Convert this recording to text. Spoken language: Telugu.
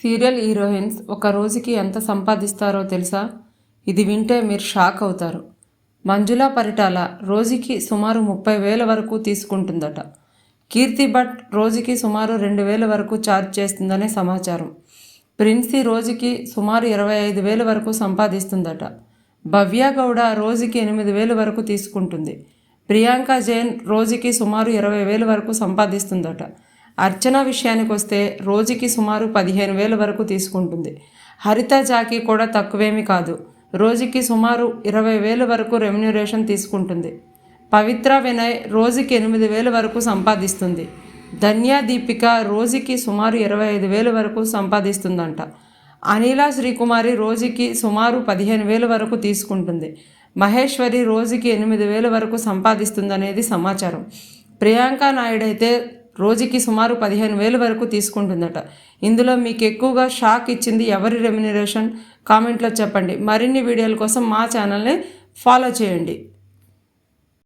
సీరియల్ హీరోయిన్స్ ఒక రోజుకి ఎంత సంపాదిస్తారో తెలుసా? ఇది వింటే మీరు షాక్ అవుతారు. మంజుల పరిటాల రోజుకి సుమారు 30,000 వరకు తీసుకుంటుందట. కీర్తి భట్ రోజుకి సుమారు 2,000 వరకు ఛార్జ్ చేస్తుందనే సమాచారం. ప్రిన్సీ రోజుకి సుమారు 25,000 వరకు సంపాదిస్తుందట. భవ్య గౌడ రోజుకి 8,000 వరకు తీసుకుంటుంది. ప్రియాంక జైన్ రోజుకి సుమారు 20,000 వరకు సంపాదిస్తుందట. అర్చన విషయానికి వస్తే రోజుకి సుమారు 15,000 వరకు తీసుకుంటుంది. హరిత జాకీ కూడా తక్కువేమీ కాదు, రోజుకి సుమారు 20,000 వరకు రెమ్యునరేషన్ తీసుకుంటుంది. పవిత్ర వినయ్ రోజుకి 8,000 వరకు సంపాదిస్తుంది. ధన్య దీపిక రోజుకి సుమారు 25,000 వరకు సంపాదిస్తుందంట. అనిల శ్రీకుమారి రోజుకి సుమారు 15,000 వరకు తీసుకుంటుంది. మహేశ్వరి రోజుకి 8,000 వరకు సంపాదిస్తుందనేది సమాచారం. ప్రియాంక నాయుడు అయితే రోజుకి సుమారు 15,000 వరకు తీసుకుంటుందట. ఇందులో మీకు ఎక్కువగా షాక్ ఇచ్చింది ఎవరి రెమ్యునరేషన్? కామెంట్లో చెప్పండి. మరిన్ని వీడియోల కోసం మా ఛానల్ని ఫాలో చేయండి.